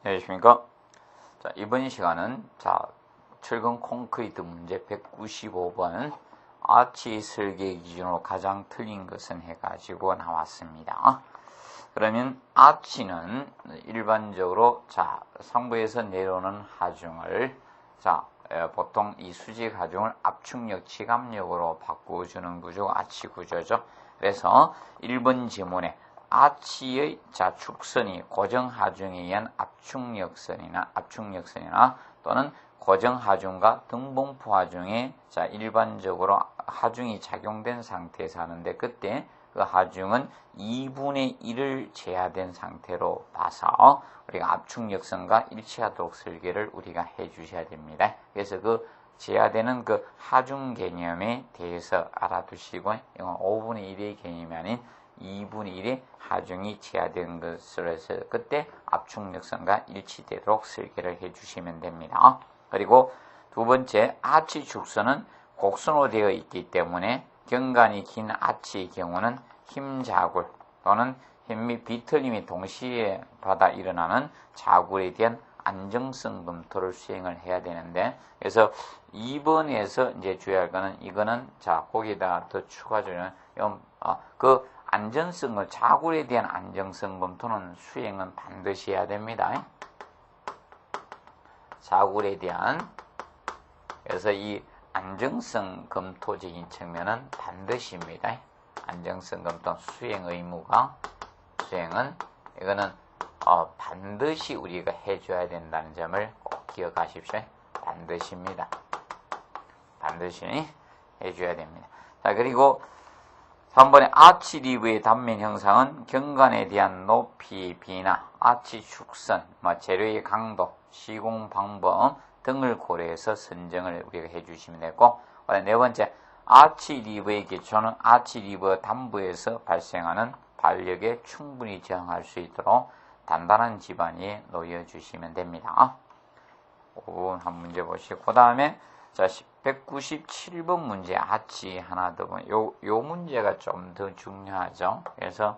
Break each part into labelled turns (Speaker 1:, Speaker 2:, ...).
Speaker 1: 안녕하십니까. 자, 이번 시간은 철근 콘크리트 문제 195번 아치 설계 기준으로 가장 틀린 것은 해가지고 나왔습니다. 그러면 아치는 일반적으로 상부에서 내려오는 하중을 보통 이 수직 하중을 압축력, 지압력으로 바꿔주는 구조가 아치 구조죠. 그래서 1번 지문에 아치의 축선이 고정하중에 의한 압축력선이나 또는 고정하중과 등봉포 하중에 일반적으로 하중이 작용된 상태에서 하는데, 그때 그 하중은 2분의 1을 제하된 상태로 봐서 우리가 압축력선과 일치하도록 설계를 우리가 해 주셔야 됩니다. 그래서 그 제하되는 그 하중 개념에 대해서 알아두시고, 이건 5분의 1의 개념이 아닌 2분의 1의 하중이 제하된 것을 해서 그때 압축력선과 일치되도록 설계를 해 주시면 됩니다. 그리고 두 번째, 아치 축선은 곡선으로 되어 있기 때문에 경관이 긴 아치의 경우는 힘자굴 또는 힘 및 비틀림이 동시에 받아 일어나는 자굴에 대한 안정성 검토를 수행을 해야 되는데, 그래서 2번에서 이제 주의할 거는 이거는 거기다가 더 추가적으로 그 안전성을, 자굴에 대한 안정성 검토는 수행은 반드시 해야 됩니다. 자굴에 대한, 그래서 이 안정성 검토적인 측면은 반드시입니다. 안정성 검토 수행 의무가, 수행은 이거는 반드시 우리가 해줘야 된다는 점을 꼭 기억하십시오. 반드시입니다. 반드시 해줘야 됩니다. 자, 그리고 3번에 아치 리브의 단면 형상은 경관에 대한 높이, 비나 아치 축선, 재료의 강도, 시공 방법 등을 고려해서 선정을 우리가 해주시면 되고, 네 번째, 아치 리브의 기초는 아치 리브 단부에서 발생하는 발력에 충분히 저항할 수 있도록 단단한 지반 위에 놓여주시면 됩니다. 5번 한 문제 보시고, 그 다음에 197번 문제 아치 하나 더 보면 요 문제가 좀 더 중요하죠. 그래서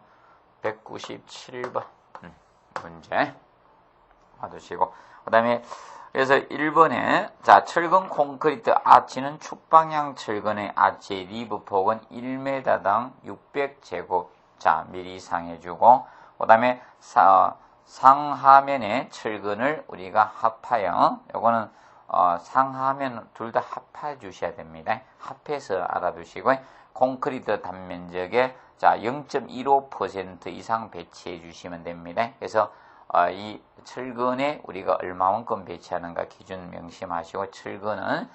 Speaker 1: 197번 문제 봐두시고, 그 다음에 그래서 1번에 철근 콘크리트 아치는 축방향 철근의 아치의 리브 폭은 1m당 600제곱미리 이상 해주고, 그 다음에 상하면의 철근을 우리가 합하여, 요거는 상하면 둘 다 합해 주셔야 됩니다. 합해서 알아두시고, 콘크리트 단면적에 0.15% 이상 배치해 주시면 됩니다. 그래서 이 철근에 우리가 얼마만큼 배치하는가 기준 명심하시고, 철근은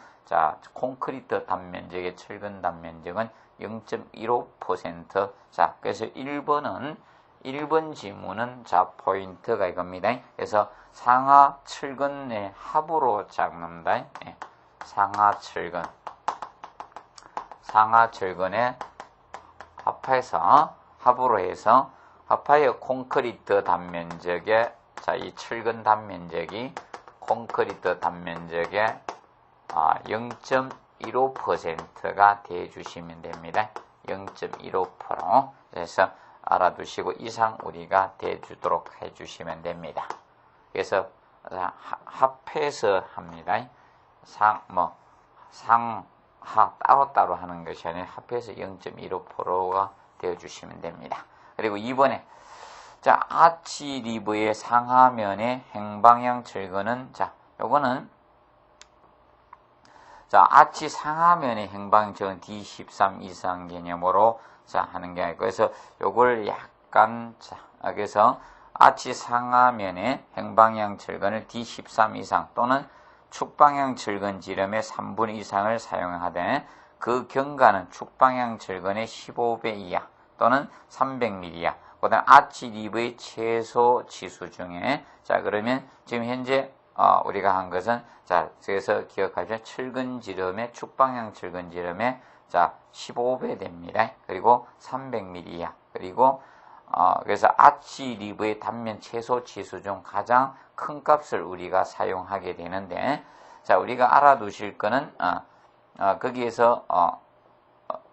Speaker 1: 콘크리트 단면적의 철근 단면적은 0.15%. 그래서 1번 지문은 포인트가 이겁니다. 그래서 상하 철근의 합으로 잡는다. 상하 철근에 합으로 해서 합하여 콘크리트 단면적에 이 철근 단면적이 콘크리트 단면적의 0.15%가 돼 주시면 됩니다. 0.15%. 그래서 알아두시고 이상 우리가 대주도록 해주시면 됩니다. 그래서 합해서 합니다. 상하 따로따로 하는 것이 아니라 합해서 0.15%가 되어주시면 됩니다. 그리고 2번에 아치 리브의 상하면의 행방향 철근은 요거는 아치 상하면의 행방향 철근 D13 이상 개념으로 하는 게 아니고, 그래서 요걸 약간 그래서 아치 상하면의 행방향 철근을 D13 이상 또는 축방향 철근 지름의 3분의 이상을 사용하되 그 경과는 축방향 철근의 15배 이하 또는 300mm 이하, 그다음 아치 리브의 최소 지수 중에 그러면 지금 현재 우리가 한 것은 그래서 기억하시면 철근 지름의 축방향 철근 지름의 15배 됩니다. 그리고 300mm 이하. 그리고 그래서 아치 리브의 단면 최소 지수 중 가장 큰 값을 우리가 사용하게 되는데, 우리가 알아두실 거는 거기에서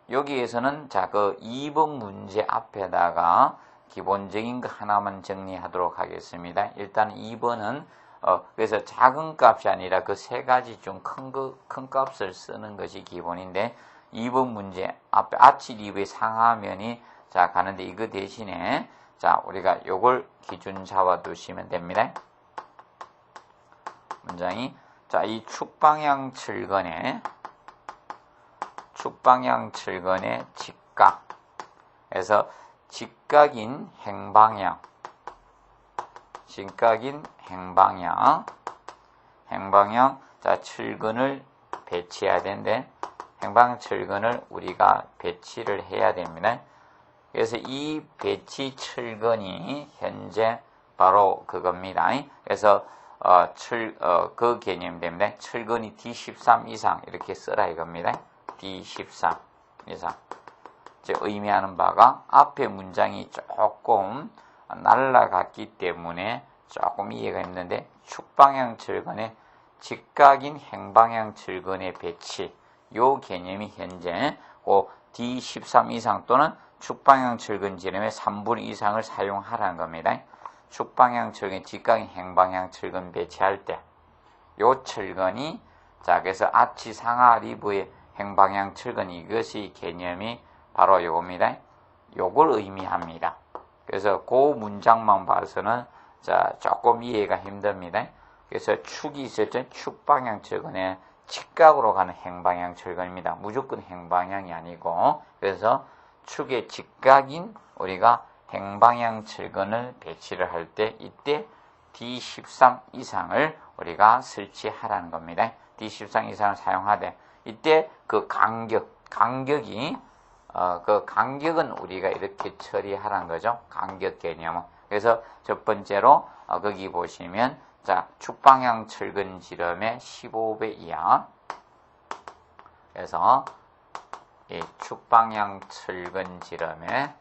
Speaker 1: 여기에서는 그 2번 문제 앞에다가 기본적인 거 하나만 정리하도록 하겠습니다. 일단 2번은 그래서 작은 값이 아니라 그 세 가지 중 큰 값을 쓰는 것이 기본인데 2번 문제 앞에 아치 리브의 상하면이 자 가는데 이거 대신에 자 우리가 요걸 기준 잡아 두시면 됩니다. 문장이 자 이 축방향 칠근의 직각에서 직각인 행방향 자 칠근을 배치해야 되는데 행방 칠근을 우리가 배치를 해야 됩니다. 그래서 이 배치 칠근이 현재 바로 그겁니다. 그래서 그 개념 때문에 칠근이 D13 이상 이렇게 써라 이겁니다. D13 이상. 즉 의미하는 바가 앞에 문장이 조금 날라갔기 때문에 조금 이해가 힘든데 축방향 칠근의 직각인 행방향 칠근의 배치 요 개념이 현재 D13 이상 또는 축방향 칠근 지름의 3분의 2 이상을 사용하라는 겁니다. 축방향 칠근, 직각인 행방향 칠근 배치할 때 요 칠근이 자 그래서 아치 상하 리브의 행방향 칠근 이것이 개념이 바로 요겁니다. 요걸 의미합니다. 그래서 그 문장만 봐서는 자 조금 이해가 힘듭니다. 그래서 축이 있었죠. 축방향 칠근의 직각으로 가는 행방향 칠근입니다. 무조건 행방향이 아니고 그래서 축의 직각인 우리가 행방향 칠근을 배치를 할 때 이때 D13 이상을 우리가 설치하라는 겁니다. D13 이상을 사용하되 이때 그 간격이 그 간격은 우리가 이렇게 처리하라는 거죠. 간격 개념은. 그래서 첫 번째로 거기 보시면 자 축방향 칠근 지름의 15배 이하. 그래서 이 축방향 칠근 지름의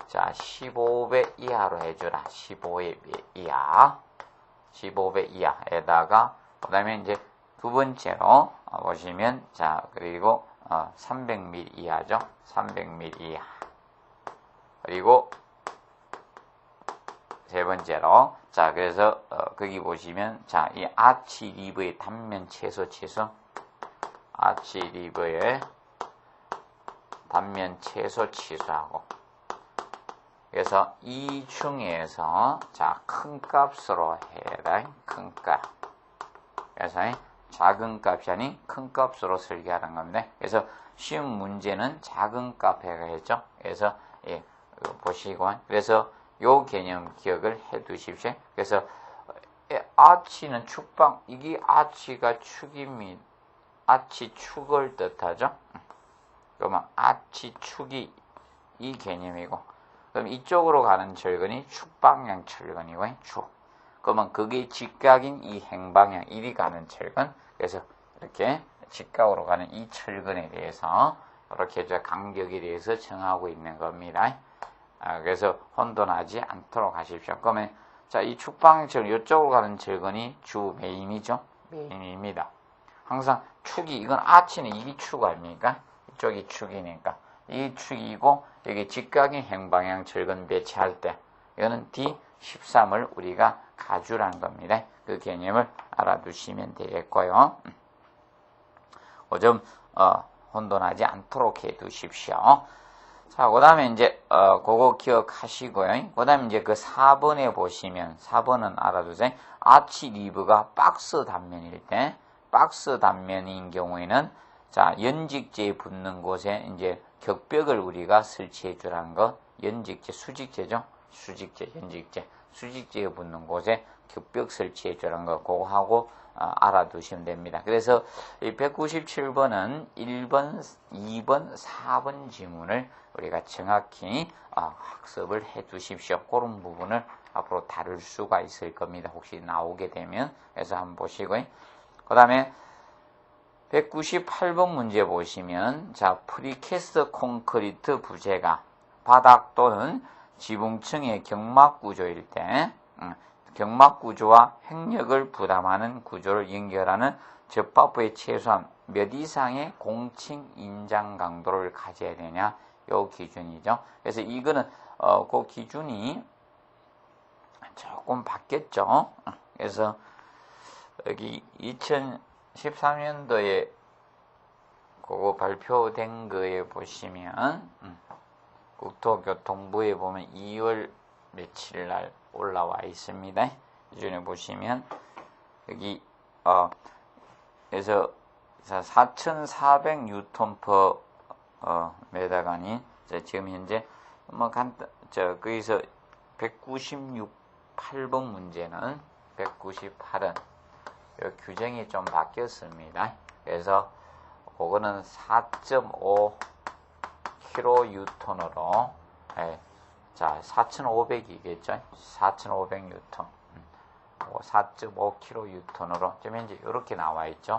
Speaker 1: 자 15배 이하로 해주라. 15배 이하. 15배 이하에다가 그다음에 이제 두 번째로 보시면 자 그리고 300mm 이하죠. 300mm 이하. 그리고 세 번째로 자 그래서 거기 보시면 자 이 아치 리브의 단면 최소 아치 리브의 단면 최소 치수하고 그래서 이 중에서 자 큰 값으로 해라. 큰 값. 그래서 작은 값이 아닌 큰 값으로 설계하는 겁니다. 그래서 쉬운 문제는 작은 값 해야겠죠. 그래서 예, 보시고 그래서 요 개념 기억을 해 두십시오. 그래서 아치는 축방 이게 아치가 축입니다. 아치 축을 뜻하죠. 그러면 아치 축이 이 개념이고 그럼 이쪽으로 가는 철근이 축방향 철근이고 축. 그러면 그게 직각인 이 행방향 이리 가는 철근. 그래서 이렇게 직각으로 가는 이 철근에 대해서 이렇게 간격에 대해서 정하고 있는 겁니다. 그래서 혼돈하지 않도록 하십시오. 그러면 자, 이 축방향 철근 이쪽으로 가는 철근이 주 메인이죠. 메인입니다. 항상 축이 이건 아치는 이게 축 아닙니까? 이쪽이 축이니까 이 축이고 여기 직각인 행방향 철근 배치할 때 이거는 D13을 우리가 가주라는 겁니다. 그 개념을 알아두시면 되겠고요. 그 점 혼돈하지 않도록 해 두십시오. 자, 그 다음에 이제 그거 기억하시고요. 그 다음에 이제 그 4번에 보시면 4번은 알아두세요. 아치 리브가 박스 단면일 때 박스 단면인 경우에는 자, 연직제에 붙는 곳에 이제 격벽을 우리가 설치해 주라는 거. 연직제, 수직제죠. 수직제, 연직제. 수직제에 붙는 곳에 격벽 설치해 주라는 거. 그거 하고 알아두시면 됩니다. 그래서 이 197번은 1번, 2번, 4번 지문을 우리가 정확히 학습을 해 두십시오. 그런 부분을 앞으로 다룰 수가 있을 겁니다. 혹시 나오게 되면. 그래서 한번 보시고요. 그 다음에 198번 문제 보시면 자 프리캐스트 콘크리트 부재가 바닥 또는 지붕층의 경막 구조일 때 경막 구조와 행력을 부담하는 구조를 연결하는 접합부의 최소한 몇 이상의 공칭 인장 강도를 가져야 되냐 요 기준이죠. 그래서 이거는 그 기준이 조금 바뀌었죠. 그래서 여기 2013년도에 그거 발표된 거에 보시면 국토교통부에 보면 2월 며칠 날 올라와 있습니다. 기준에 보시면 여기 그래서 4,400 뉴턴 퍼 메다가니 지금 현재 뭐 거기서 198번 문제는 198은 요 규정이 좀 바뀌었습니다. 그래서 그거는 4.5 킬로뉴턴으로 자 4,500이겠죠. 4,500 뉴턴 4.5 킬로뉴턴으로 지금 현재 이렇게 나와 있죠.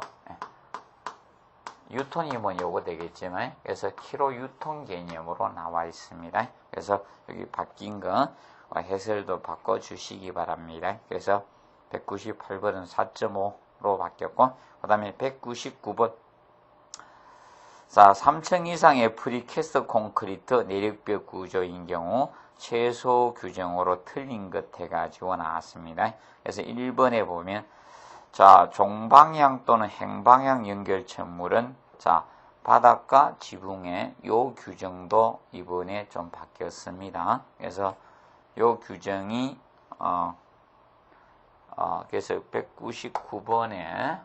Speaker 1: 뉴턴이면 요거 되겠지만 그래서 킬로뉴턴 개념으로 나와 있습니다. 그래서 여기 바뀐 거 해설도 바꿔 주시기 바랍니다. 그래서 198번은 4.5로 바뀌었고 그 다음에 199번 자 3층 이상의 프리캐스트 콘크리트 내력벽 구조인 경우 최소 규정으로 틀린 것 해가지고 나왔습니다. 그래서 1번에 보면 자 종방향 또는 행방향 연결 천물은 자 바닥과 지붕의 요 규정도 이번에 좀 바뀌었습니다. 그래서 요 규정이 그래서 199번에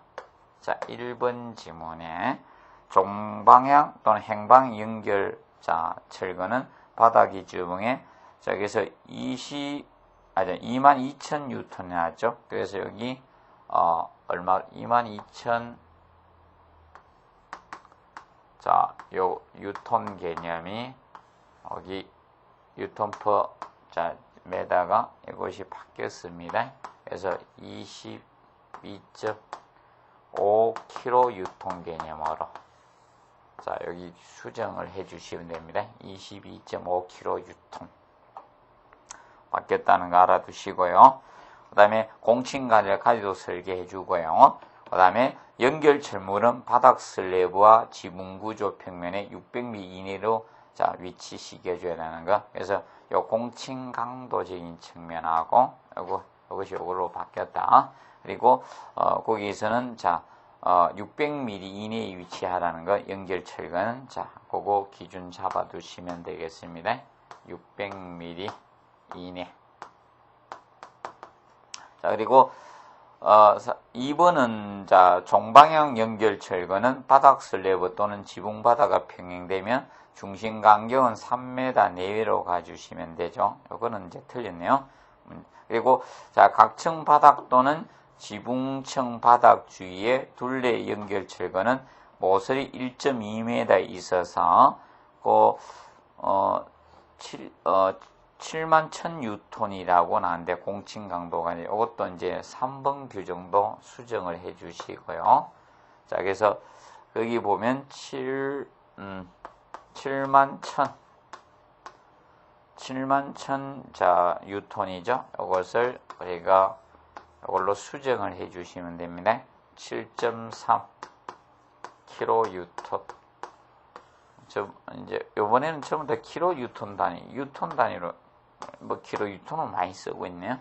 Speaker 1: 자 1번 지문에 종방향 또는 행방 연결 자 철거는 바닥이 지붕에 자 그래서 22,000 뉴턴 나왔죠. 그래서 여기 얼마 22,000 자 요 뉴턴 개념이 여기 뉴턴 퍼 자 메다가 이것이 바뀌었습니다. 그래서 22.5 킬로뉴턴 개념으로 자 여기 수정을 해 주시면 됩니다. 22.5 킬로뉴턴 바뀌었다는 거 알아두시고요. 그 다음에 공층간을 가지고 설계해 주고요. 그 다음에 연결 철물은 바닥 슬래브와 지붕 구조 평면에 600mm 이내로 자 위치시켜 줘야 되는 거. 그래서 요 공층 강도적인 측면하고 이것이 요걸로 바뀌었다. 그리고 거기에서는 자 600mm 이내에 위치하라는 거 연결 철거는 자 그거 기준 잡아 두시면 되겠습니다. 600mm 이내. 자 그리고 2번은 자 종방향 연결 철거는 바닥 슬래브 또는 지붕 바닥과 평행되면 중심 간격은 3m 내외로 가주시면 되죠. 이거는 이제 틀렸네요. 그리고 자 각층 바닥 또는 지붕층 바닥 주위에 둘레 연결 철거는 모서리 1.2m 있어서 71,000 뉴턴이라고 나왔는데 공층 강도가 이것도 이제 3번 규정도 수정을 해 주시고요. 자, 그래서 여기 보면 71,000 자, 뉴턴이죠. 이것을 우리가 이걸로 수정을 해 주시면 됩니다. 7.3 킬로뉴턴. 이제 요번에는 전부 다 킬로뉴턴 단위, 뉴턴 단위로 뭐 킬로뉴턴을 많이 쓰고 있네요.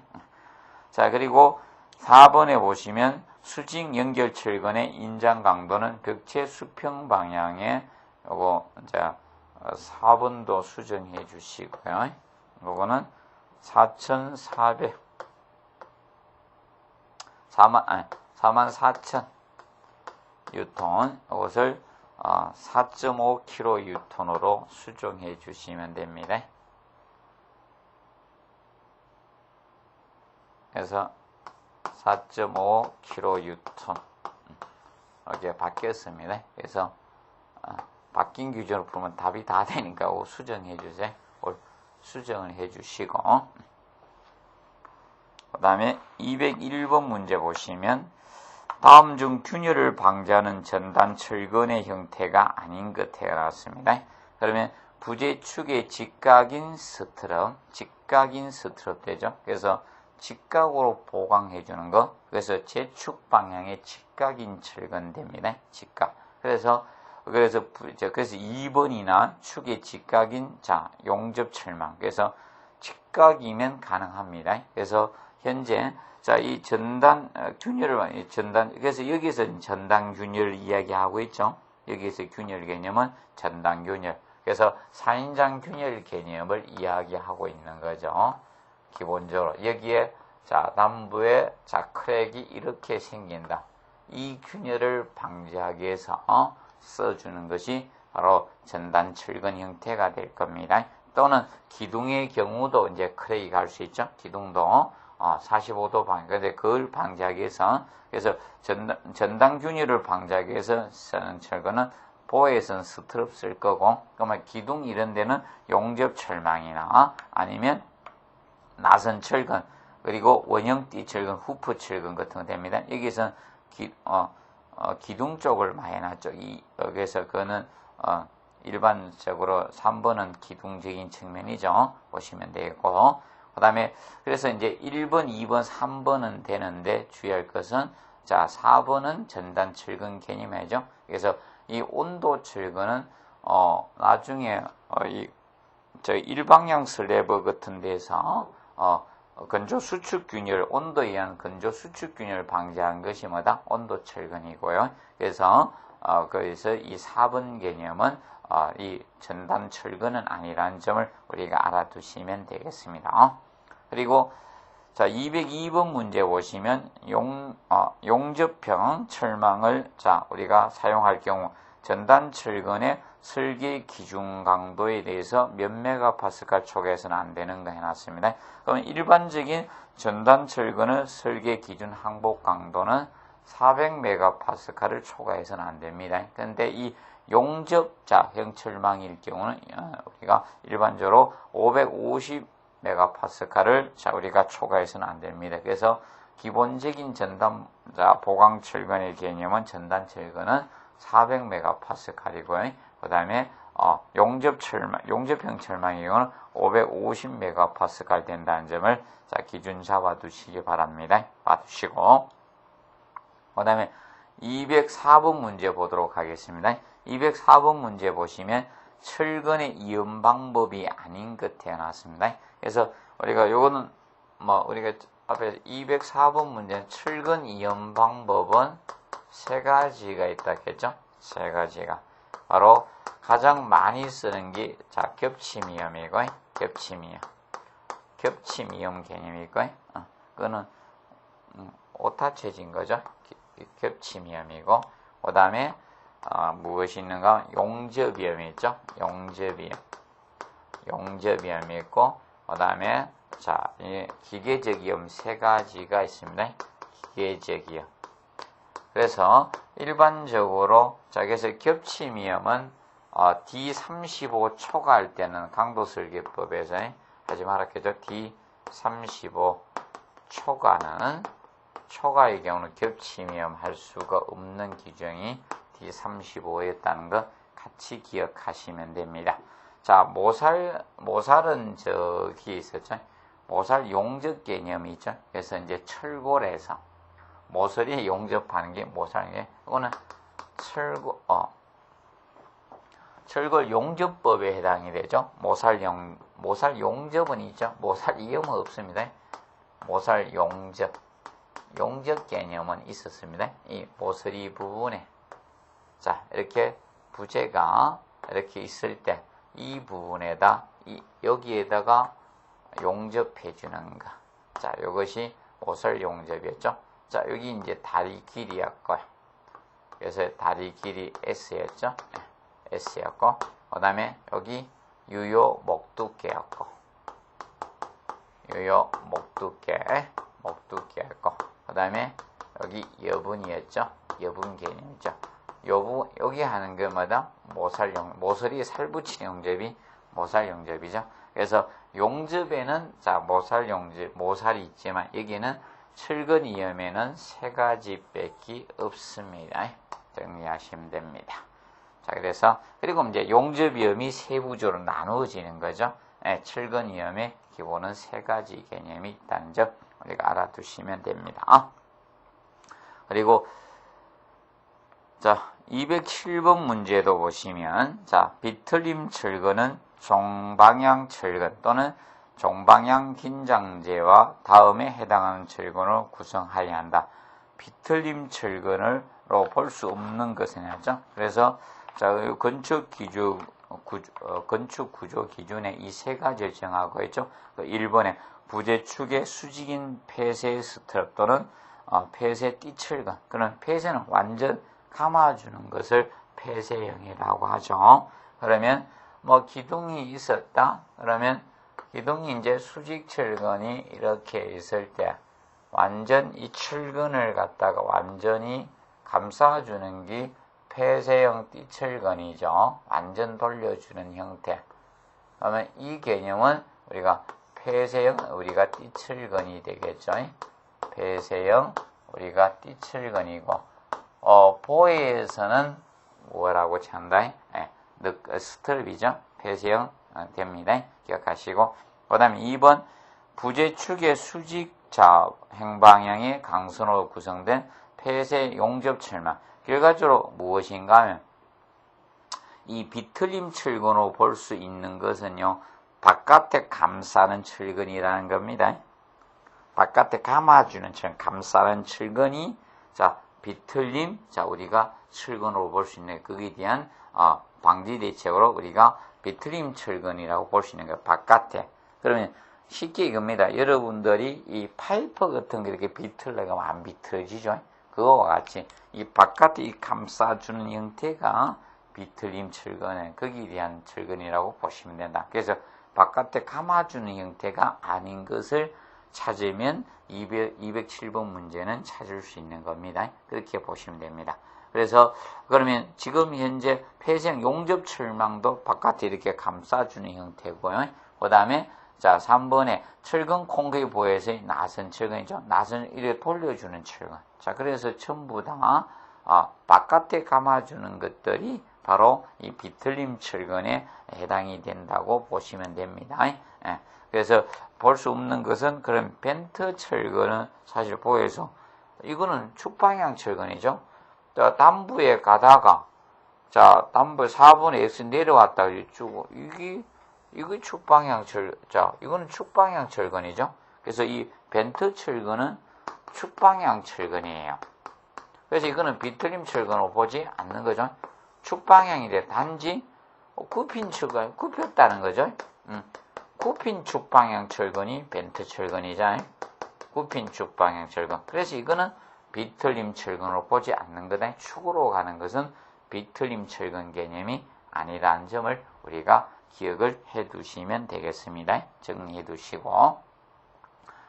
Speaker 1: 자, 그리고 4번에 보시면 수직 연결 철근의 인장 강도는 벽체 수평 방향에 요거 자 4번도 수정해 주시고요. 요거는 44,000 뉴턴 이것을 4.5 킬로 뉴턴으로 수정해 주시면 됩니다. 그래서 4.5 킬로 뉴턴 이렇게 바뀌었습니다. 그래서 바뀐 규정으로 보면 답이 다 되니까 수정해 주세요. 수정을 해 주시고 그 다음에 201번 문제 보시면 다음 중 균열을 방지하는 전단 철근의 형태가 아닌 것 나왔습니다. 그러면 부재축의 직각인 스트럽 되죠. 그래서 직각으로 보강해 주는 거. 그래서 재축 방향의 직각인 철근 됩니다. 직각. 그래서 그래서 2번이나 축의 직각인 용접 철망. 그래서 직각이면 가능합니다. 그래서 현재 이 전단 균열을 그래서 여기서 전단 균열을 이야기하고 있죠. 여기서 균열 개념은 전단 균열. 그래서 4인장 균열 개념을 이야기하고 있는 거죠. 기본적으로 여기에 남부에 크랙이 이렇게 생긴다. 이 균열을 방지하기 위해서 써주는 것이 바로 전단 철근 형태가 될 겁니다. 또는 기둥의 경우도 이제 크랙이 갈 수 있죠. 기둥도 45도 방향. 근데 그걸 방지하기 위해서 그래서 전단 균열을 방지하기 위해서 쓰는 철근은 보에서는 스트럽 쓸 거고, 그러면 기둥 이런 데는 용접 철망이나 아니면 나선 철근, 그리고 원형띠 철근, 후프 철근 같은 거 됩니다. 여기서는 기둥 쪽을 많이 해놨죠. 여기서 그거는 일반적으로 3번은 기둥적인 측면이죠. 보시면 되고, 그 다음에 그래서 이제 1번, 2번, 3번은 되는데 주의할 것은 4번은 전단 철근 개념이죠. 그래서 이 온도 철근은 나중에 일방향 슬래브 같은 데서 건조 수축 균열, 온도에 의한 건조 수축 균열을 방지한 것이 뭐다? 온도 철근이고요. 그래서 이 4번 개념은 이 전단 철근은 아니라는 점을 우리가 알아두시면 되겠습니다. 그리고 202번 문제 보시면 용접형 철망을 우리가 사용할 경우 전단 철근의 설계 기준 강도에 대해서 몇 메가파스칼 초과해서는 안 되는 거 해놨습니다. 그럼 일반적인 전단 철근의 설계 기준 항복 강도는 400메가파스칼을 초과해서는 안 됩니다. 그런데 이 용접형 철망일 경우는 우리가 일반적으로 550메가파스칼을 우리가 초과해서는 안 됩니다. 그래서 기본적인 전단 보강 철근의 개념은 전단 철근은 400메가파스칼이고요. 그 다음에 용접형 철망의 경우는 550메가파스칼 된다는 점을 기준 잡아두시기 바랍니다. 봐두시고, 그 다음에 204번 문제 보도록 하겠습니다. 204번 문제 보시면 철근의 이음 방법이 아닌 것 태어났습니다. 그래서 우리가 요거는 우리가 앞에 204번 문제는 철근 이음 방법은 세 가지가 있다 했죠. 세 가지가 바로 가장 많이 쓰는 게 겹침이음이고, 겹침이음 개념이고, 그거는 오타체진 거죠. 겹침이음이고, 그 다음에 무엇이 있는가? 용접이음이 있죠. 용접이음이 있고, 그 다음에 이 기계적 이음 세 가지가 있습니다. 기계적 이음. 그래서 일반적으로 그래서 겹침이음은 D35 초과할 때는 강도설계법에서 하지 말았겠죠. D35 초과의 경우는 겹침이음 할 수가 없는 규정이 D35였다는 거 같이 기억하시면 됩니다. 모살은 저기 있었죠. 모살 용접 개념이 있죠. 그래서 이제 철골에서 모서리에 용접하는 게 모살이에요. 이거는 철골 용접법에 해당이 되죠. 모살 용접은 있죠. 모살 이음은 없습니다. 모살 용접 개념은 있었습니다. 이 모서리 부분에 이렇게 부재가 이렇게 있을 때 이 부분에다 여기에다가 용접해 주는 거. 이것이 모살 용접이었죠. 여기 이제 다리 길이였고요. 그래서 다리 길이 S였죠. S였고, 그 다음에 여기 유효 목 두께였고, 목두께였고, 그 다음에 여기 여분이었죠. 여분 개념이죠. 여기 하는 것마다 모서리에 살 붙이는 용접이 모살 용접이죠. 그래서 용접에는 모살이 있지만 여기는 철근 이음에는 세 가지 밖에 없습니다. 정리하시면 됩니다. 그래서 그리고 이제 용접 이음이 세부적으로 나누어지는 거죠. 철근 이음의 기본은 세 가지 개념이 있다는 점 우리가 알아두시면 됩니다. 그리고 자, 207번 문제도 보시면, 자, 비틀림 철근은 종방향 철근 또는 종방향 긴장재와 다음에 해당하는 철근을 구성하여야 한다. 비틀림 철근으로 볼 수 없는 것은 하죠. 그래서 자, 건축 구조 기준에 이 세 가지를 정하고 있죠. 1번에 부재축의 수직인 폐쇄 스트랩 또는 폐쇄 띠철근. 그런 폐쇄는 완전 감아주는 것을 폐쇄형이라고 하죠. 그러면 뭐 기둥이 있었다. 그러면 기둥이 이제 수직 철근이 이렇게 있을 때 완전 이 철근을 갖다가 완전히 감싸주는 게 폐쇄형 띠철근이죠. 완전 돌려주는 형태. 그러면 이 개념은 우리가 폐쇄형 우리가 띠철근이 되겠죠. 폐쇄형 우리가 띠철근이고 보에서는 뭐라고 찬다? 스트랩이죠. 폐쇄형 됩니다. 기억하시고 그 다음에 2번 부재축의 수직 행방향의 강선으로 구성된 폐쇄 용접철망. 결과적으로 무엇인가 하면 이 비틀림 철근으로 볼 수 있는 것은요. 바깥에 감싸는 철근이라는 겁니다. 바깥에 감아주는 철근, 감싸는 철근이 자 비틀림, 자 우리가 철근으로 볼 수 있는 거기에 대한 방지 대책으로 우리가 비틀림 철근이라고 볼 수 있는 거예요. 바깥에. 그러면 쉽게 이겁니다. 여러분들이 이 파이프 같은 게 이렇게 비틀려가면 안 비틀어지죠. 그거와 같이 이 바깥에 이 감싸주는 형태가 비틀림 철근, 거기에 대한 철근이라고 보시면 된다. 그래서 바깥에 감아주는 형태가 아닌 것을 찾으면 207번 문제는 찾을 수 있는 겁니다. 그렇게 보시면 됩니다. 그래서 그러면 지금 현재 폐쇄형 용접 철망도 바깥에 이렇게 감싸주는 형태고요. 그 다음에 자 3번에 철근 콘크리트 보에서의 나선 철근이죠. 나선을 이렇게 돌려주는 철근. 자 그래서 전부 다 바깥에 감아주는 것들이 바로 이 비틀림 철근에 해당이 된다고 보시면 됩니다. 예. 그래서 볼 수 없는 것은 그런 벤트 철근은 사실 보여서 이거는 축방향 철근이죠. 담부에 가다가 자 담부 4번에 X 내려왔다 쭉 이게 축방향 자 이거는 축방향 철근이죠. 그래서 이 벤트 철근은 축방향 철근이에요. 그래서 이거는 비틀림 철근으로 보지 않는 거죠. 축방향인데 단지 굽힌 철근 굽혔다는 거죠. 굽힌 축방향 철근이 벤트 철근이잖아요. 굽힌 축방향 철근. 그래서 이거는 비틀림 철근으로 보지 않는 거다. 축으로 가는 것은 비틀림 철근 개념이 아니라는 점을 우리가 기억을 해 두시면 되겠습니다. 정리해 두시고.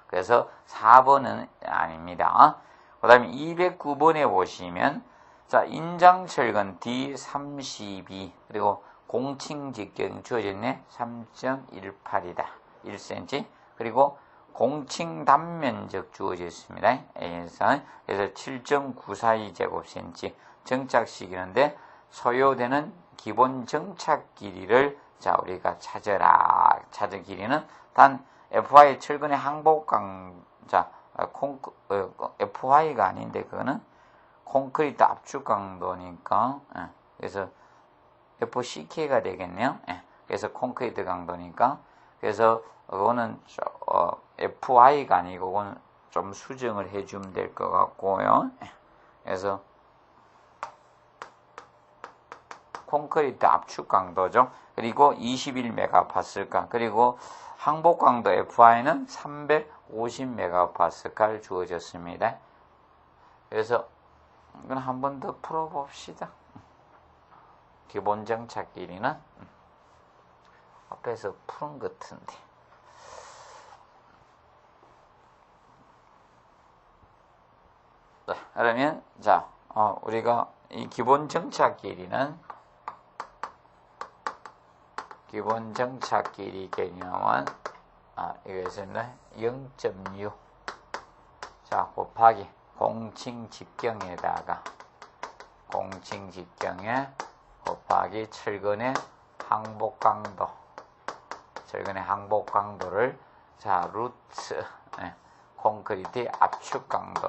Speaker 1: 그래서 4번은 아닙니다. 그 다음에 209번에 보시면 자 인장철근 D32 그리고 공칭 직경이 주어졌네. 3.18이다. 1cm. 그리고 공칭 단면적 주어져 있습니다. 그래서 7.942제곱cm 정착 시기인데 소요되는 기본 정착 길이를 자 우리가 찾아라. 찾을 길이는 단 FY 철근의 항복강 자 FY가 아닌데 그거는 콘크리트 압축 강도니까 그래서 FCK가 되겠네요. 그래서 콘크리트 강도니까 그래서 그거는 FI가 아니고 그건 좀 수정을 해주면 될 것 같고요. 그래서 콘크리트 압축 강도죠. 그리고 21메가파스칼 그리고 항복 강도 FI는 350메가파스칼 주어졌습니다. 그래서 이건 한 번 더 풀어봅시다. 기본 정착 길이는 앞에서 푸른 것 같은데. 그러면 자 우리가 이 기본 정착 길이는 기본 정착 길이 개념은 이것은 0.6 자 곱하기 공칭 직경에다가 공칭 직경에 곱하기 철근의 항복 강도 철근의 항복 강도를 자 루트 콘크리트 압축 강도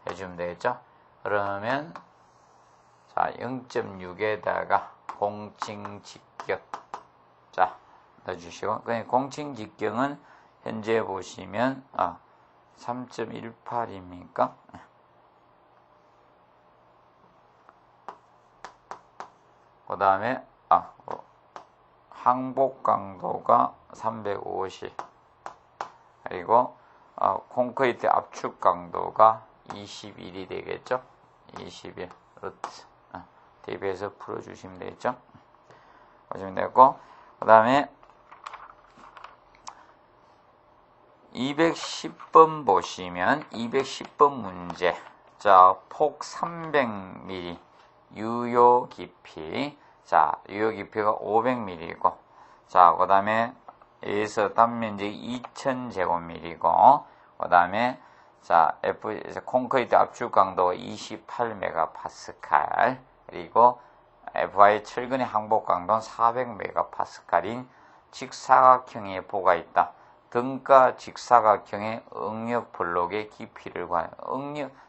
Speaker 1: 해주면 되겠죠? 그러면 자 0.6에다가 공칭직경 자 넣어주시고 공칭직경은 현재 보시면 3.18입니까? 그 다음에 항복 강도가 350 그리고 콘크리트 압축 강도가 21이 되겠죠? 21 루트 대비해서 풀어주시면 되겠죠? 보시면 되고 그 다음에 210번 보시면 210번 문제 자 폭 300mm 유효 깊이 자 유효 깊이가 500mm이고 자 그 다음에 여기서 단면적이 2000제곱미리고 그 다음에 자 콘크리트 압축 강도가 28MPa 그리고 FI 철근의 항복 강도는 400MPa인 직사각형의 보가 있다. 등가 직사각형의 응력 블록의 깊이를 구하는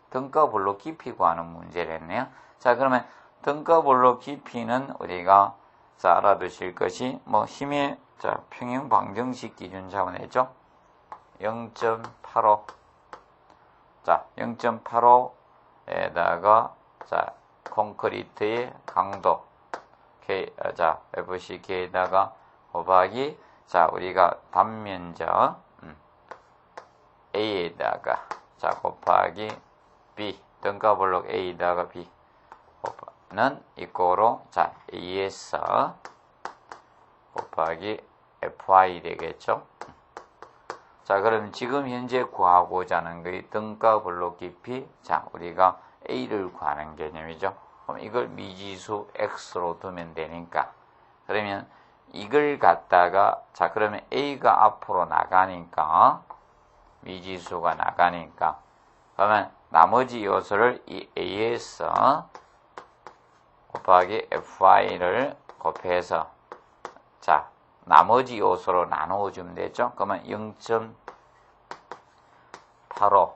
Speaker 1: 등가 블록 깊이 구하는 문제를 했네요. 자 그러면 등가 블록 깊이는 우리가 자 알아두실 것이 힘의 자 평형 방정식 기준 잡아내죠. 0.85 자 0.85에다가 자 콘크리트의 강도 자 FCK에다가 곱하기 자 우리가 단면적 A에다가 자 곱하기 B 등가 블록 A에다가 B 는 이꼬로 자 AS 곱하기 FI 되겠죠. 자 그럼 지금 현재 구하고자 하는 것이 등가 블록 깊이 자 우리가 A를 구하는 개념이죠. 그럼 이걸 미지수 X로 두면 되니까 그러면 이걸 갖다가 자 그러면 A가 앞으로 나가니까 미지수가 나가니까 그러면 나머지 요소를 이 AS 곱하기 FI를 곱해서 자 나머지 요소로 나누어 주면 되죠. 그러면 0.85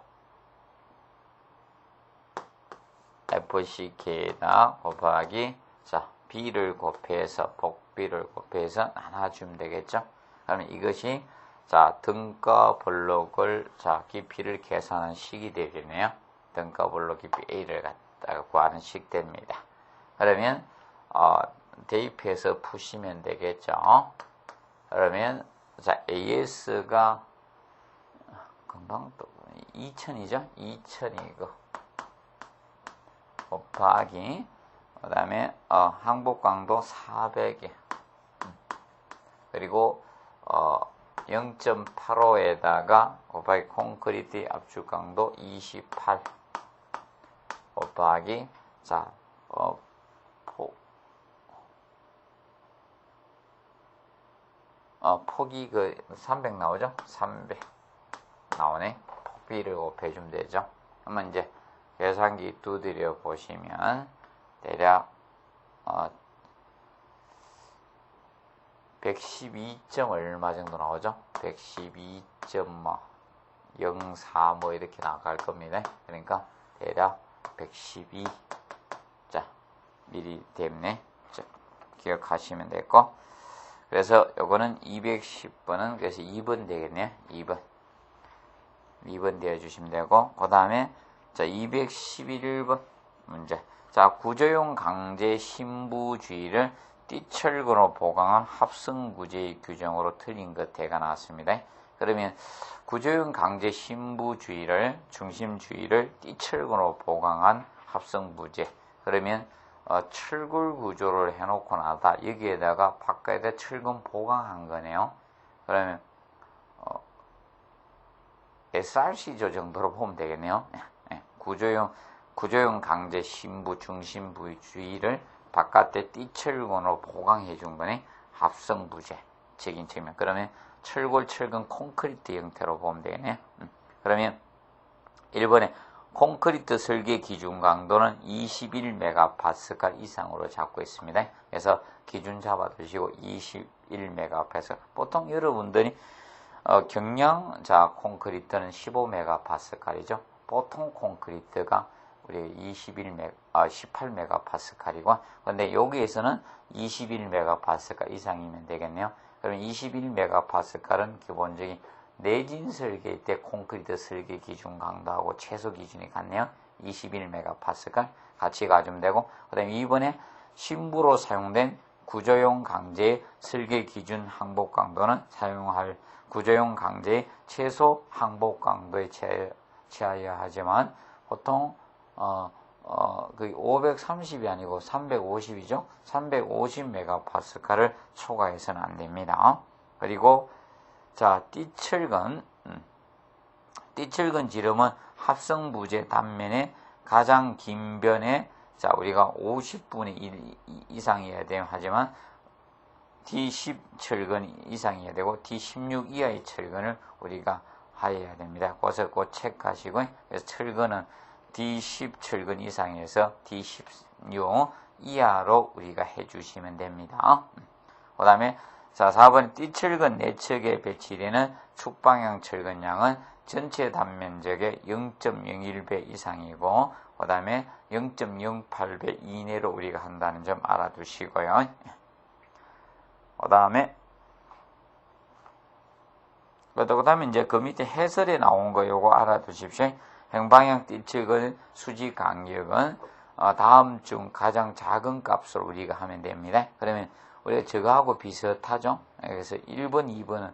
Speaker 1: FCK에다 곱하기 자 B를 곱해서 복비를 곱해서 나눠주면 되겠죠. 그러면 이것이 자 등가 블록을 자 깊이를 계산하는 식이 되겠네요. 등가 블록 깊이 A를 갖다가 구하는 식 됩니다. 그러면 대입해서 푸시면 되겠죠. 그러면 자 AS가 금방 또 2000이죠. 2000이고 곱하기 그 다음에 항복 강도 400에 그리고 0.85에다가 곱하기 콘크리트 압축 강도 28 곱하기 자 폭이 300 나오죠? 300 나오네. 폭비를 곱해주면 되죠. 그러면 이제 계산기 두드려 보시면 대략 112. 얼마 정도 나오죠? 112.04 이렇게 나갈 겁니다. 그러니까 대략 112 자 미리 때문에 기억하시면 되고 그래서 요거는 210번은 그래서 2번 되겠네요. 2번 되어주시면 되고 그 다음에 자 211번 문제 자 구조용 강제 신부주의를 띠철근으로 보강한 합성구제의 규정으로 틀린 것 대가 나왔습니다. 그러면 구조용 강제 신부주의를 중심주의를 띠철근으로 보강한 합성부재 그러면 철골 구조를 해놓고 나다 여기에다가 바깥에다 철근 보강한 거네요. 그러면 SRC조 정도로 보면 되겠네요. 구조용 강제 신부 중심부주의를 바깥에 띠철근으로 보강해 준 거네. 합성부재적인 측면. 그러면 철골 철근 콘크리트 형태로 보면 되겠네요. 그러면 1번에 콘크리트 설계 기준 강도는 21MPa 이상으로 잡고 있습니다. 그래서 기준 잡아두시고 21MPa. 보통 여러분들이 경량 자 콘크리트는 15MPa이죠. 보통 콘크리트가 우리 18메가파스칼이고, 근데 여기에서는 21메가파스칼 이상이면 되겠네요. 그러면 21메가파스칼은 기본적인 내진 설계 때 콘크리트 설계 기준 강도하고 최소 기준이 같네요. 21메가파스칼 같이 가지면 되고, 그 다음에 이번에 신부로 사용된 구조용 강제의 설계 기준 항복 강도는 사용할 구조용 강제의 최소 항복 강도에 취하여야 하지만 보통 그 530이 아니고 350이죠. 350메가파스칼을 초과해서는 안 됩니다. 그리고 자, 띠철근 지름은 합성부재 단면의 가장 긴 변에 자, 우리가 50분의 1 이상이어야 돼요. 하지만 D10 철근 이상이어야 되고 D16 이하의 철근을 우리가 하여야 됩니다. 그것을 꼭 체크하시고, 그래서 철근은 D10 철근 이상에서 D16 이하로 우리가 해주시면 됩니다. 그 다음에 자, 4번 띠철근 내측에 배치되는 축방향 철근량은 전체 단면적의 0.01배 이상이고, 그 다음에 0.08배 이내로 우리가 한다는 점 알아두시고요. 그 다음에 이제 그 밑에 해설에 나온 거 요거 알아두십시오. 행방향 띠측은 수지 간격은 다음 중 가장 작은 값으로 우리가 하면 됩니다. 그러면 우리가 저거하고 비슷하죠. 그래서 1번, 2번은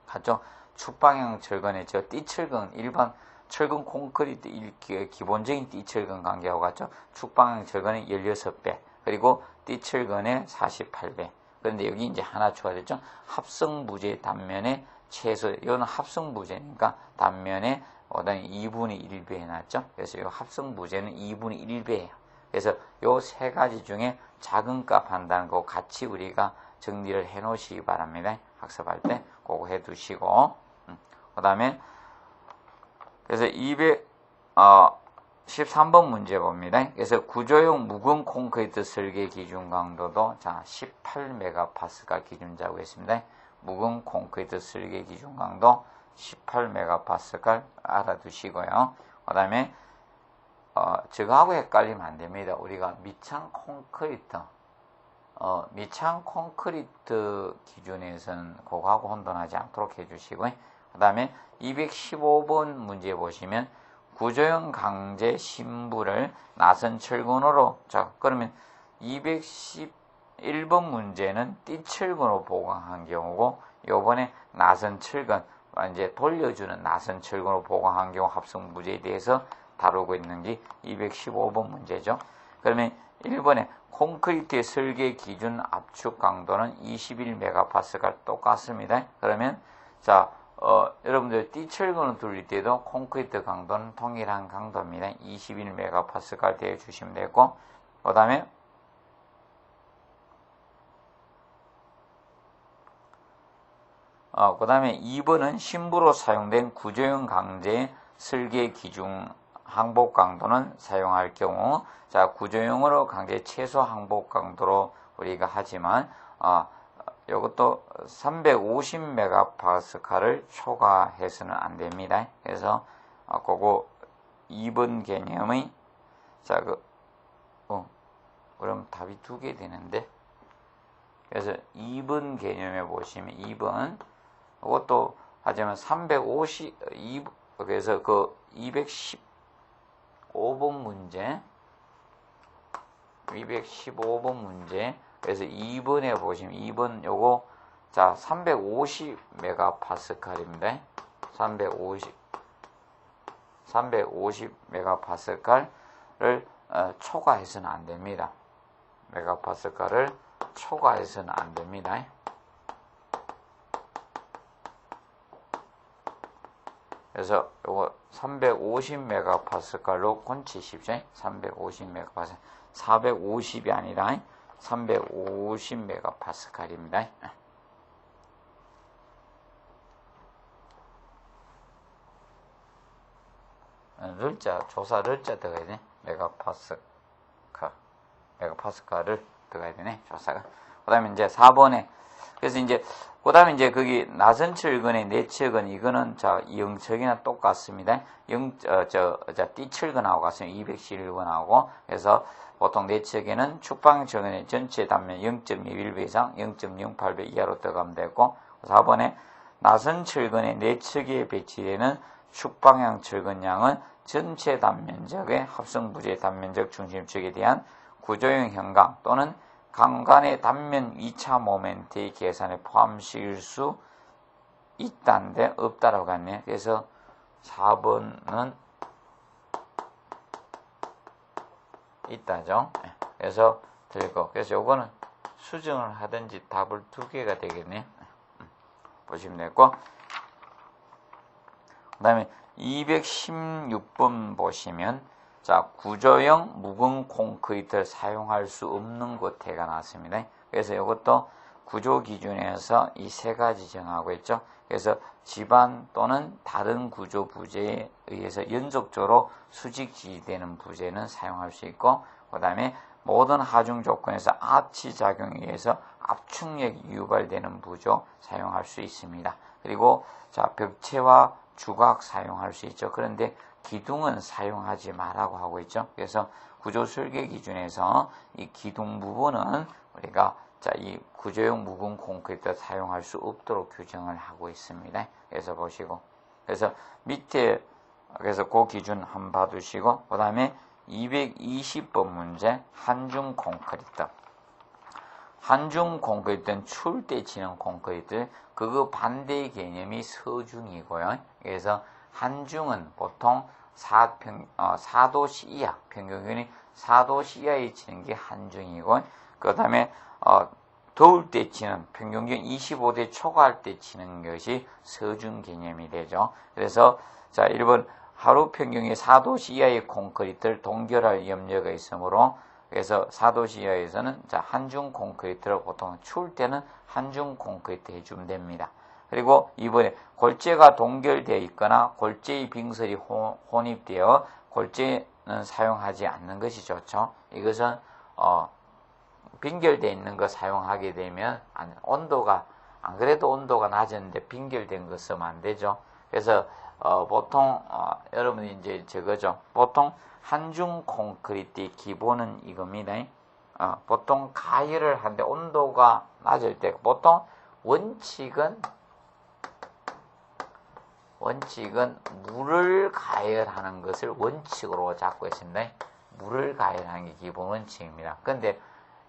Speaker 1: 같죠. 축방향 철근의 저 띠철근 일반 철근 콘크리트 기본적인 띠철근 관계하고 같죠. 축방향 철근의 16배, 그리고 띠철근의 48배. 그런데 여기 이제 하나 추가됐죠. 합성부재 단면의 최소, 이거는 합성부재니까 단면에 2분의 1배 해놨죠. 그래서 이 합성부재는 2분의 1배예요. 그래서 요 세 가지 중에 작은 값 한다는 거 같이 우리가 정리를 해 놓으시기 바랍니다. 학습할 때 그거 해 두시고, 그 다음에 그래서 13번 문제 봅니다. 그래서 구조용 묵은 콘크리트 설계 기준 강도도 자 18메가파스칼 기준 잡고 있습니다. 묵은 콘크리트 설계 기준 강도 18메가파스칼 알아두시고요. 그 다음에 저거하고 헷갈리면 안 됩니다. 우리가 미창 콘크리트 기준에서는 그거하고 혼돈하지 않도록 해주시고요. 그 다음에 215번 문제 보시면 구조형 강제 신부를 나선 철근으로, 자, 그러면 211번 문제는 띠철근으로 보강한 경우고, 요번에 나선 철근, 이제 돌려주는 나선 철근으로 보강한 경우 합성 부재에 대해서 다루고 있는 게 215번 문제죠. 그러면 1번에 콘크리트의 설계 기준 압축 강도는 21메가파스칼 똑같습니다. 그러면 자, 여러분들 띠철근을 돌릴 때도 콘크리트 강도는 동일한 강도입니다. 21메가파스칼 대해 주시면 되고, 그 다음에 그 다음에 2번은 신부로 사용된 구조형 강제 설계 기준 항복 강도는 사용할 경우, 자, 구조형으로 강제 최소 항복 강도로 우리가 하지만, 이것도 350메가파스칼을 초과해서는 안 됩니다. 그래서, 그거 2번 개념의, 자, 그럼 답이 2개 되는데, 그래서 2번 개념에 보시면 2번, 이것도 하지만 그래서 그 215번 문제, 그래서 2번에 보시면 2번 요거, 자, 350메가파스칼입니다. 350메가파스칼을 초과해서는 안 됩니다. 메가파스칼을 초과해서는 안 됩니다. 그래서 요거 350메가파스칼로 곤치십시오. 350메가파스칼. 450이 아니라 350메가파스칼입니다. 조사 를자 들어가야 되네. 메가파스칼을 들어가야 되네. 조사가. 그 다음에 이제 4번에 그래서 이제 그다음에 이제 거기 나선철근의 내측은 이거는 자 영척이나 똑같습니다. 띠철근하고 같습니다. 211번하고 그래서 보통 내측에는 축방철근의 전체 단면 0.21배 이상 0.08배 이하로 들어가면 되고 4번에 나선철근의 내측에 배치되는 축방향 철근량은 전체 단면적의 합성부지의 단면적 중심축에 대한 구조형 현강 또는 강간의 단면 2차 모멘트의 계산에 포함시킬 수 있다는데 없다라고 했네. 그래서 4번은 있다죠. 그래서 들고 그래서 요거는 수정을 하든지 답을 2개가 되겠네. 보시면 되고 그 다음에 216번 보시면 자 구조형 묵은 콘크리트를 사용할 수 없는 곳해가 나왔습니다. 그래서 이것도 구조 기준에서 이 3가지 정하고 있죠. 그래서 집안 또는 다른 구조 부재에 의해서 연속적으로 수직 지지되는 부재는 사용할 수 있고 그 다음에 모든 하중 조건에서 아치 작용에 의해서 압축력이 유발되는 부조 사용할 수 있습니다. 그리고 자 벽체와 주각 사용할 수 있죠. 그런데 기둥은 사용하지 말라고 하고 있죠. 그래서 구조 설계 기준에서 이 기둥 부분은 우리가 자, 이 구조형 묵은 콘크리트 사용할 수 없도록 규정을 하고 있습니다. 그래서 보시고 그래서 밑에 그래서 그 기준 한번 봐두시고 그 다음에 220번 문제 한중 콘크리트. 한중 콘크리트는 추울 때 치는 콘크리트 그거 반대의 개념이 서중이고요. 그래서 한중은 보통 4도씨 이하 평균이 4도씨 이하에 치는 게 한중이고 그 다음에 더울 때 치는 평균기온 25대 초과할 때 치는 것이 서중 개념이 되죠. 그래서 자 1번 하루 평균이 4도씨 이하의 콘크리트를 동결할 염려가 있으므로 그래서 4도씨 이하에서는 자 한중 콘크리트를 보통 추울 때는 한중 콘크리트 해주면 됩니다. 그리고 이번에 골재가 동결되어 있거나 골재의 빙설이 혼입되어 골재는 사용하지 않는 것이 좋죠. 이것은 빙결되어 있는 거 사용하게 되면 온도가 안 그래도 온도가 낮았는데 빙결된 거 쓰면 안 되죠. 그래서 보통 여러분이 이제 저거죠. 보통 한중 콘크리트의 기본은 이겁니다. 보통 가열을 하는데 온도가 낮을 때 보통 원칙은 물을 가열하는 것을 원칙으로 잡고 있습니다. 물을 가열하는 게 기본 원칙입니다. 그런데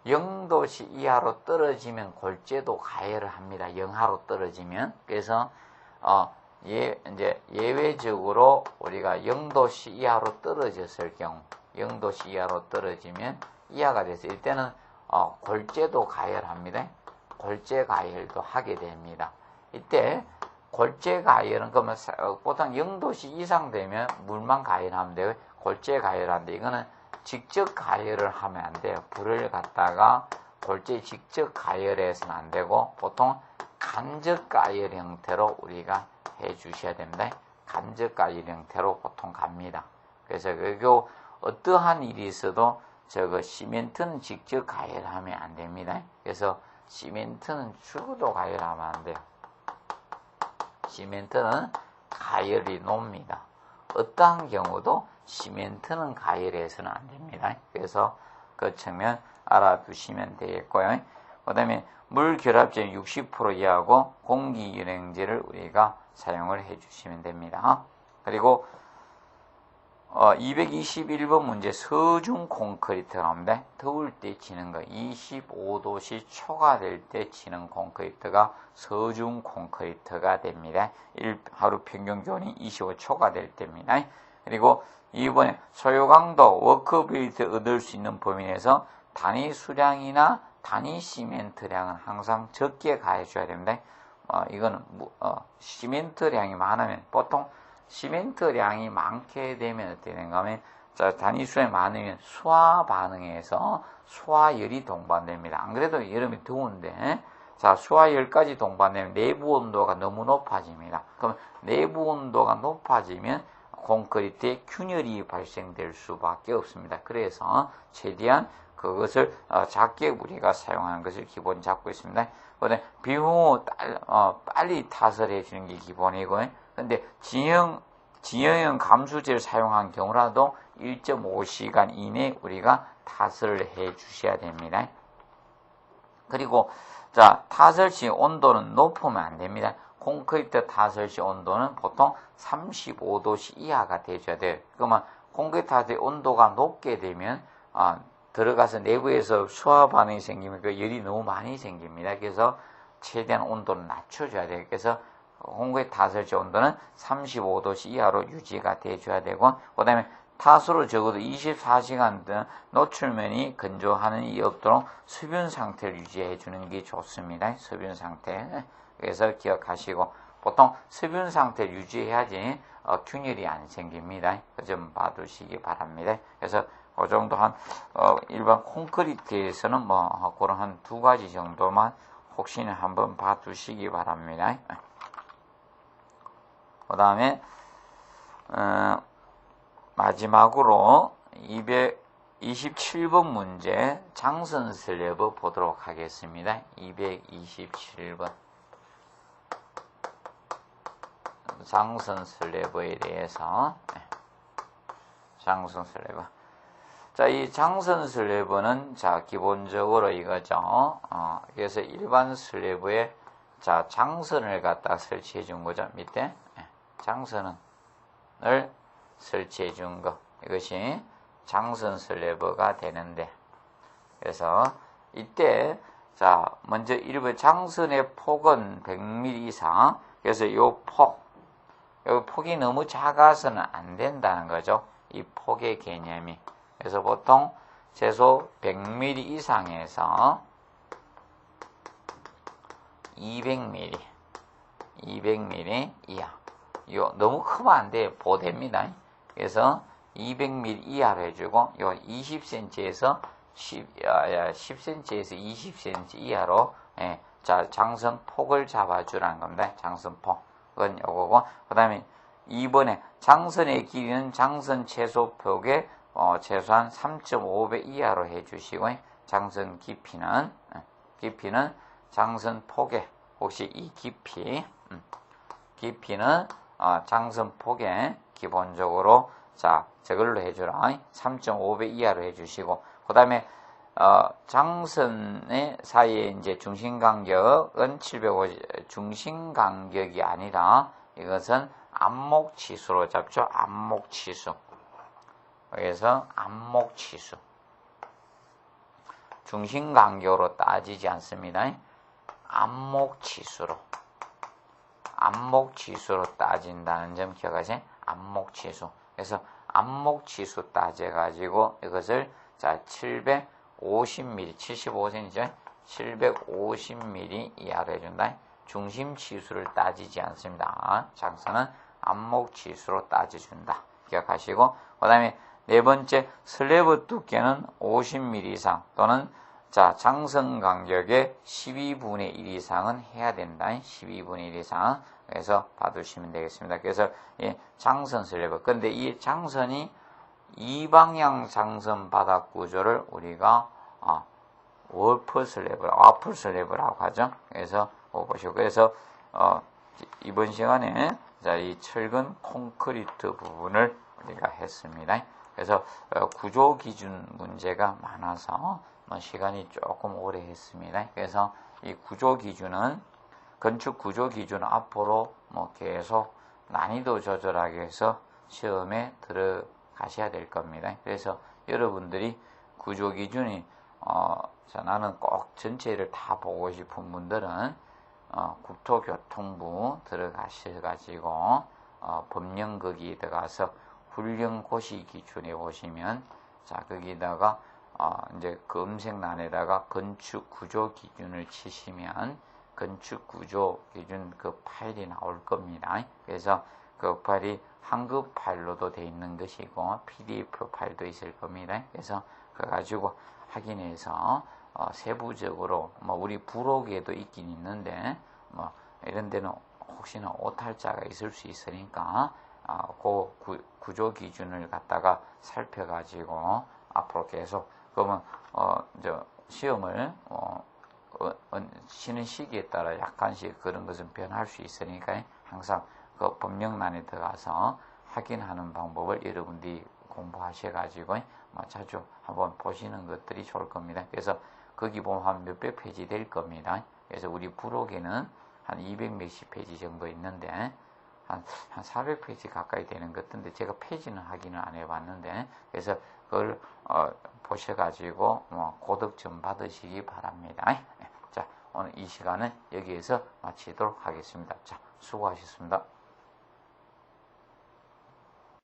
Speaker 1: 0도씨 이하로 떨어지면 골재도 가열을 합니다. 영하로 떨어지면. 그래서 이제 예외적으로 우리가 0도씨 이하로 떨어졌을 경우 0도씨 이하로 떨어지면 이하가 돼서 이때는 골재도 가열합니다. 골재 가열도 하게 됩니다. 이때 골재 가열은 그러면 보통 0도씨 이상 되면 물만 가열하면 돼요. 골재 가열하는데 이거는 직접 가열을 하면 안 돼요. 불을 갖다가 골재 직접 가열해서는 안 되고 보통 간접 가열 형태로 우리가 해 주셔야 됩니다. 간접 가열 형태로 보통 갑니다. 그래서 그리고 어떠한 일이 있어도 저거 시멘트는 직접 가열하면 안 됩니다. 그래서 시멘트는 죽어도 가열하면 안 돼요. 시멘트는 가열이 높습니다. 어떠한 경우도 시멘트는 가열해서는 안 됩니다. 그래서 그 측면 알아두시면 되겠고요. 그 다음에 물 결합제 60% 이하고 공기 유냉제를 우리가 사용을 해주시면 됩니다. 그리고 221번 문제 서중 콘크리트 나옵니다. 더울 때 치는 거 25도씨 초과될 때 치는 콘크리트가 서중 콘크리트가 됩니다. 하루 평균 기온이 25 초과될 때입니다. 그리고 이번에 소요 강도 워크빌트 얻을 수 있는 범위 내에서 단위 수량이나 단위 시멘트량은 항상 적게 가해줘야 됩니다. 이거는 시멘트량이 많으면 보통 시멘트량이 많게 되면 어떻게 되는가 하면 단위 수량이 많으면 수화 반응에서 수화열이 동반됩니다. 안 그래도 여름이 더운데 수화열까지 동반되면 내부 온도가 너무 높아집니다. 그럼 내부 온도가 높아지면 콘크리트에 균열이 발생될 수밖에 없습니다. 그래서 최대한 그것을 작게 우리가 사용하는 것을 기본 잡고 있습니다. 그다음에 비후 빨리 탓을 해주는 게 기본이고, 근데 진영형 감수제를 사용한 경우라도 1.5시간 이내 우리가 탓을 해 주셔야 됩니다. 그리고 자, 탓을 시 온도는 높으면 안 됩니다. 콘크리트 탓을 시 온도는 보통 35도씨 이하가 되셔야 돼요. 그러면 콘크리트 탓의 온도가 높게 되면 들어가서 내부에서 수화 반응이 생기면 그 열이 너무 많이 생깁니다. 그래서 최대한 온도를 낮춰줘야 돼요. 그래서 콘크리트 탓을 시 온도는 35도씨 이하로 유지가 돼줘야 되고, 그 다음에 탓으로 적어도 24시간 등 노출면이 건조하는 이 없도록 수분 상태를 유지해 주는 게 좋습니다. 수분 상태. 그래서 기억하시고, 보통 수분 상태를 유지해야지 균열이 안 생깁니다. 그 점 봐두시기 바랍니다. 그래서 그 정도 일반 콘크리트에서는 그런 한 2가지 정도만 혹시나 한번 봐두시기 바랍니다. 그 다음에 마지막으로 227번 문제 장선 슬래브 보도록 하겠습니다. 227번 장선 슬래브에 대해서 장선 슬래브. 자, 이 장선 슬래브는 자 기본적으로 이거죠. 그래서 일반 슬래브에 자 장선을 갖다 설치해 준 거죠. 밑에 장선을 설치해 준 거. 이것이 장선 슬래브가 되는데, 그래서 이때 자 먼저 일부 장선의 폭은 100mm 이상. 그래서 요 폭이 너무 작아서는 안 된다는 거죠. 이 폭의 개념이. 그래서 보통 최소 100mm 이상에서 200mm 이하. 요 너무 크면 안 돼. 보됩니다. 그래서 200mm 이하로 해주고, 요 20cm에서 10cm에서 20cm 이하로, 자, 장선 폭을 잡아주라는 겁니다. 장선 폭은 요거고, 그 다음에 2번에 장선의 길이는 장선 최소폭의 최소한 3.5배 이하로 해주시고, 장선 깊이는 장선 폭의, 혹시 이 깊이는 장선 폭의 기본적으로 자 저걸로 해주라. 3.5배 이하로 해주시고, 그 다음에 장선의 사이에 이제 중심 간격은 750, 중심 간격이 아니라 이것은 안목치수로 잡죠. 안목치수. 그래서 안목치수. 중심 간격으로 따지지 않습니다. 안목치수로 따진다는 점 기억하세요. 안목치수. 그래서 안목치수 따져가지고 이것을 자 750mm, 75cm죠. 750mm 이하로 해준다. 중심치수를 따지지 않습니다. 장선은 안목치수로 따져준다. 기억하시고, 그 다음에 네 번째, 슬래브 두께는 50mm 이상 또는 자 장선 간격의 12분의 1 이상은 해야 된다. 12분의 1 이상. 그래서 봐두시면 되겠습니다. 그래서 장선 슬래브. 근데 이 장선이 이방향 장선 바닥 구조를 우리가 워프 슬래브, 와플 슬래브라고 하죠. 그래서 보시고, 그래서 이번 시간에 자 이 철근 콘크리트 부분을 우리가 했습니다. 그래서 구조 기준 문제가 많아서 시간이 조금 오래 했습니다. 그래서 이 구조 기준은 건축 구조 기준 앞으로 계속 난이도 조절하기 위해서 시험에 들어가셔야 될 겁니다. 그래서 여러분들이 구조 기준이 자 나는 꼭 전체를 다 보고 싶은 분들은 국토교통부 들어가셔가지고 법령 거기에 들어가서 훈련 고시 기준에 보시면 자 거기다가 이제 검색란에다가 건축 구조 기준을 치시면 건축 구조 기준 그 파일이 나올 겁니다. 그래서 그 파일이 한글 파일로도 되어 있는 것이고 PDF 파일도 있을 겁니다. 그래서 그거 가지고 확인해서 세부적으로 우리 부록에도 있긴 있는데 이런 데는 혹시나 오탈자가 있을 수 있으니까 그 구조 기준을 갖다가 살펴가지고 앞으로 계속 그러면 이제 시험을 치는 시기에 따라 약간씩 그런 것은 변할 수 있으니까 항상 그 법령란에 들어가서 확인하는 방법을 여러분들이 공부하셔가지고 자주 한번 보시는 것들이 좋을 겁니다. 그래서 거기 보면 한 몇백 페이지 될 겁니다. 그래서 우리 부록에는 한 200 몇십 페이지 정도 있는데 한 400페이지 가까이 되는 것 같은데 제가 페이지는 확인을 안 해봤는데 그래서 그걸 보셔가지고 고득 좀 받으시기 바랍니다. 자, 오늘 이 시간은 여기에서 마치도록 하겠습니다. 자, 수고하셨습니다.